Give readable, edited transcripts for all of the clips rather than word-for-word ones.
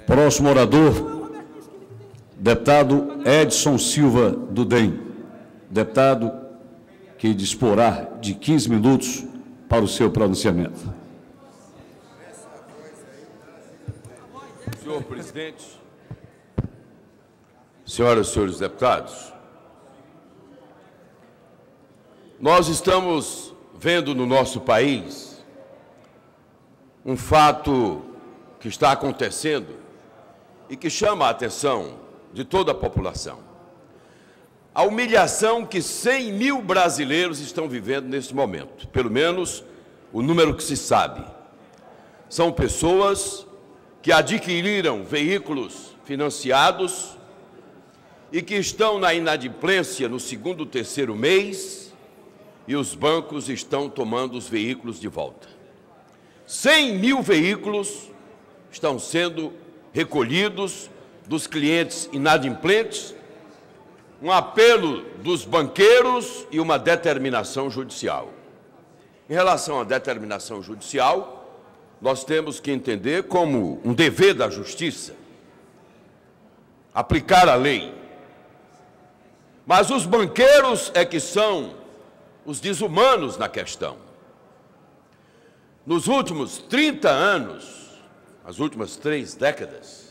Próximo orador, deputado Edson Silva do DEM. Deputado que disporá de 15 minutos para o seu pronunciamento. Senhor presidente, senhoras e senhores deputados, nós estamos vendo no nosso país um fato que está acontecendo e que chama a atenção de toda a população. A humilhação que 100 mil brasileiros estão vivendo nesse momento, pelo menos o número que se sabe. São pessoas que adquiriram veículos financiados e que estão na inadimplência no segundo, terceiro mês e os bancos estão tomando os veículos de volta. 100 mil veículos estão sendo recolhidos dos clientes inadimplentes, um apelo dos banqueiros e uma determinação judicial. Em relação à determinação judicial, nós temos que entender como um dever da justiça aplicar a lei. Mas os banqueiros é que são os desumanos na questão. Nos últimos 30 anos, as últimas 3 décadas,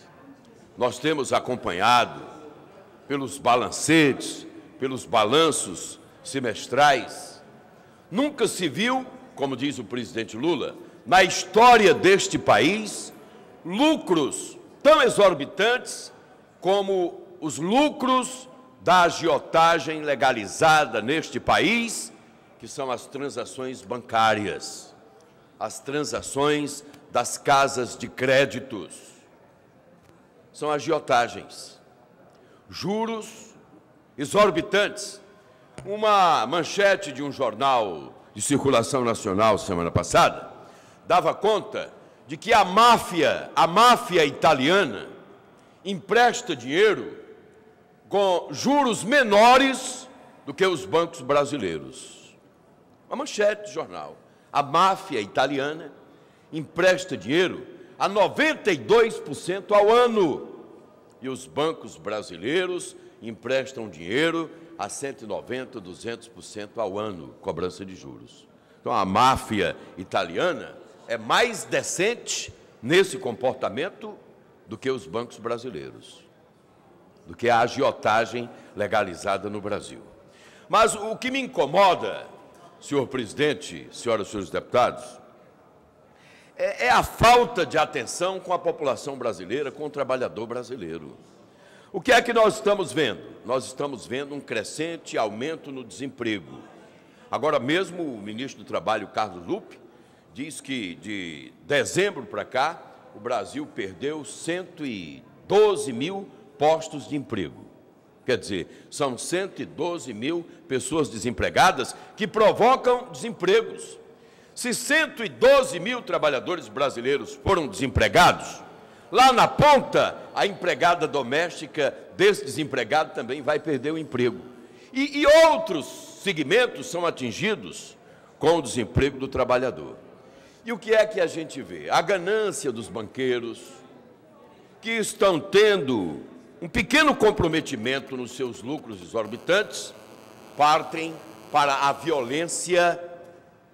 nós temos acompanhado pelos balancetes, pelos balanços semestrais. Nunca se viu, como diz o presidente Lula, na história deste país, lucros tão exorbitantes como os lucros da agiotagem legalizada neste país, que são as transações bancárias, as transações das casas de créditos. São agiotagens, juros exorbitantes. Uma manchete de um jornal de circulação nacional semana passada dava conta de que a máfia italiana empresta dinheiro com juros menores do que os bancos brasileiros. Uma manchete de jornal. A máfia italiana empresta dinheiro a 92% ao ano e os bancos brasileiros emprestam dinheiro a 190%, 200% ao ano, cobrança de juros. Então, a máfia italiana é mais decente nesse comportamento do que os bancos brasileiros, do que a agiotagem legalizada no Brasil. Mas o que me incomoda, senhor presidente, senhoras e senhores deputados, é a falta de atenção com a população brasileira, com o trabalhador brasileiro. O que é que nós estamos vendo? Nós estamos vendo um crescente aumento no desemprego. Agora mesmo o ministro do Trabalho, Carlos Lupe, diz que de dezembro para cá o Brasil perdeu 112 mil postos de emprego. Quer dizer, são 112 mil pessoas desempregadas que provocam desempregos. Se 112 mil trabalhadores brasileiros foram desempregados, lá na ponta, a empregada doméstica desse desempregado também vai perder o emprego. E outros segmentos são atingidos com o desemprego do trabalhador. E o que é que a gente vê? A ganância dos banqueiros, que estão tendo um pequeno comprometimento nos seus lucros exorbitantes, partem para a violência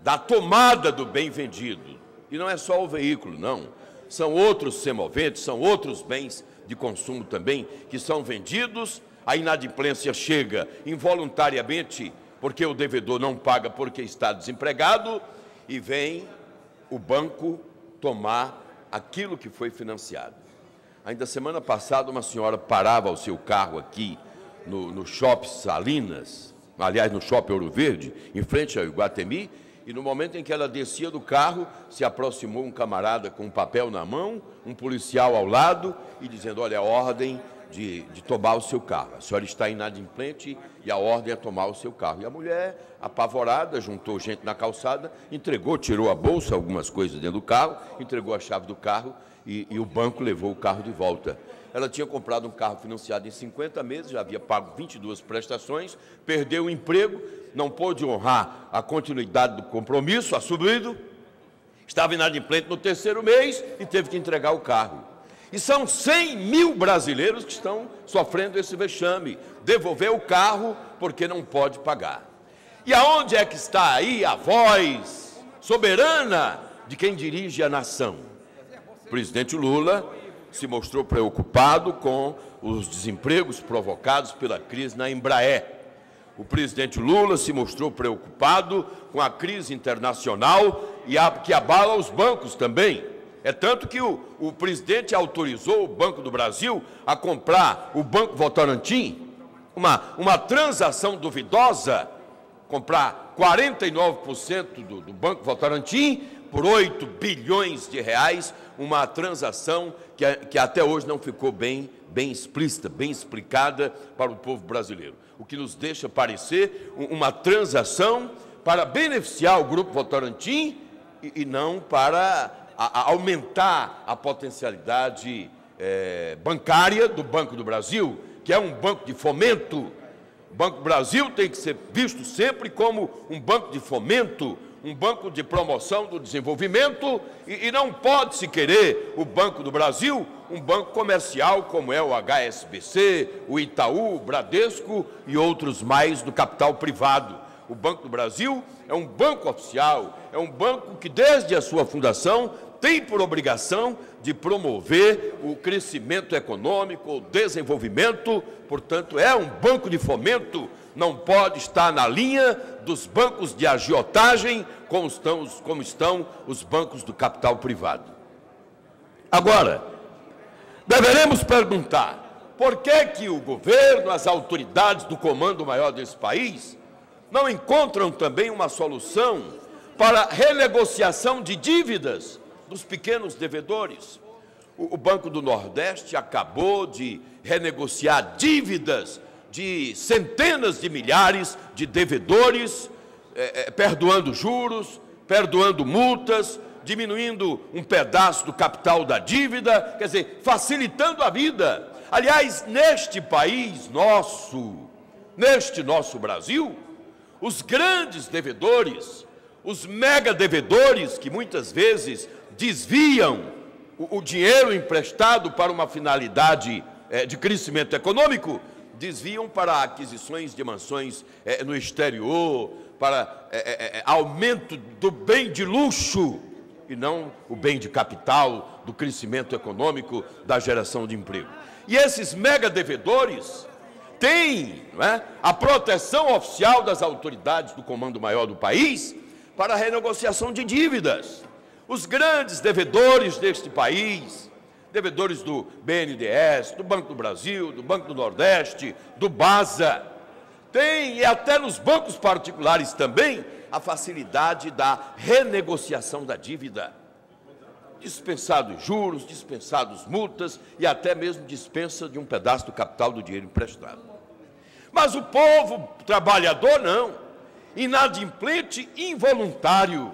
da tomada do bem vendido. E não é só o veículo, não. São outros semoventes, são outros bens de consumo também que são vendidos. A inadimplência chega involuntariamente porque o devedor não paga porque está desempregado e vem o banco tomar aquilo que foi financiado. Ainda semana passada, uma senhora parava o seu carro aqui no Shopping Salinas, aliás, no Shopping Ouro Verde, em frente ao Iguatemi, e no momento em que ela descia do carro, se aproximou um camarada com um papel na mão, um policial ao lado, e dizendo, olha, a ordem de tomar o seu carro. A senhora está inadimplente e a ordem é tomar o seu carro. E a mulher, apavorada, juntou gente na calçada, entregou, tirou a bolsa, algumas coisas dentro do carro, entregou a chave do carro e o banco levou o carro de volta. Ela tinha comprado um carro financiado em 50 meses, já havia pago 22 prestações, perdeu o emprego, não pôde honrar a continuidade do compromisso assumido, estava inadimplente no terceiro mês e teve que entregar o carro. E são 100 mil brasileiros que estão sofrendo esse vexame. Devolver o carro porque não pode pagar. E aonde é que está aí a voz soberana de quem dirige a nação? O presidente Lula se mostrou preocupado com os desempregos provocados pela crise na Embraer. O presidente Lula se mostrou preocupado com a crise internacional e que abala os bancos também. É tanto que o presidente autorizou o Banco do Brasil a comprar o Banco Votorantim, uma transação duvidosa, comprar 49% do Banco Votorantim por 8 bilhões de reais, uma transação que até hoje não ficou bem explícita, bem explicada para o povo brasileiro. O que nos deixa parecer uma transação para beneficiar o Grupo Votorantim e não para aumentar a potencialidade bancária do Banco do Brasil, que é um banco de fomento. O Banco do Brasil tem que ser visto sempre como um banco de fomento, um banco de promoção do desenvolvimento, e não pode se querer o Banco do Brasil um banco comercial como é o HSBC, o Itaú, o Bradesco e outros mais do capital privado. O Banco do Brasil é um banco oficial, é um banco que desde a sua fundação tem por obrigação de promover o crescimento econômico, o desenvolvimento, portanto é um banco de fomento, não pode estar na linha dos bancos de agiotagem como estão os bancos do capital privado. Agora, deveremos perguntar, por que o governo, as autoridades do comando maior desse país, não encontram também uma solução para a renegociação de dívidas dos pequenos devedores? O Banco do Nordeste acabou de renegociar dívidas de centenas de milhares de devedores, perdoando juros, perdoando multas, diminuindo um pedaço do capital da dívida, quer dizer, facilitando a vida. Aliás, neste país nosso, neste nosso Brasil, os grandes devedores, os mega devedores que muitas vezes desviam o dinheiro emprestado para uma finalidade de crescimento econômico, desviam para aquisições de mansões no exterior, para aumento do bem de luxo e não o bem de capital, do crescimento econômico, da geração de emprego. E esses mega devedores têm, não é, a proteção oficial das autoridades do comando maior do país para a renegociação de dívidas. Os grandes devedores deste país, devedores do BNDES, do Banco do Brasil, do Banco do Nordeste, do BASA, tem, e até nos bancos particulares também, a facilidade da renegociação da dívida. Dispensados juros, dispensados multas e até mesmo dispensa de um pedaço do capital do dinheiro emprestado. Mas o povo trabalhador não, inadimplente, involuntário.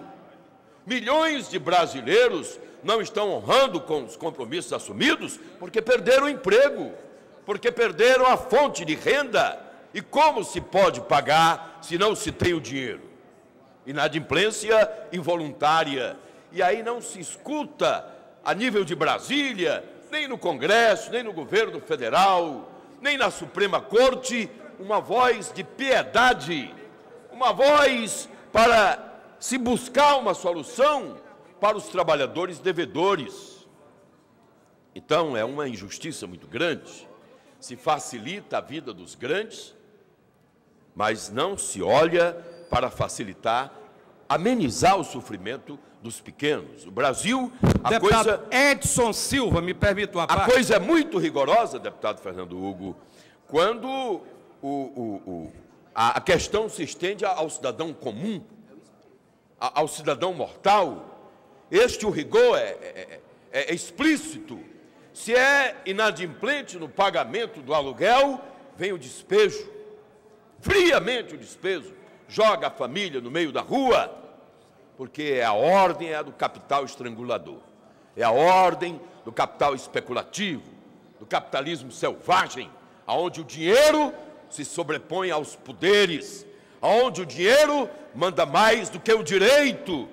Milhões de brasileiros não estão honrando com os compromissos assumidos porque perderam o emprego, porque perderam a fonte de renda. E como se pode pagar se não se tem o dinheiro? Inadimplência involuntária. E aí não se escuta, a nível de Brasília, nem no Congresso, nem no governo federal, nem na Suprema Corte, uma voz de piedade, uma voz para se buscar uma solução para os trabalhadores devedores. Então, é uma injustiça muito grande. Se facilita a vida dos grandes, mas não se olha para facilitar, amenizar o sofrimento dos pequenos. O Brasil, Deputado Edson Silva, me permite uma parte. A coisa é muito rigorosa, deputado Fernando Hugo, quando a questão se estende ao cidadão comum, ao cidadão mortal. O rigor é explícito. Se é inadimplente no pagamento do aluguel, vem o despejo, friamente o despejo, joga a família no meio da rua, porque a ordem é a do capital estrangulador, é a ordem do capital especulativo, do capitalismo selvagem, onde o dinheiro se sobrepõe aos poderes, onde o dinheiro manda mais do que o direito,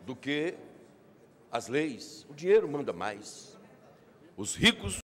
do que as leis. O dinheiro manda mais. Os ricos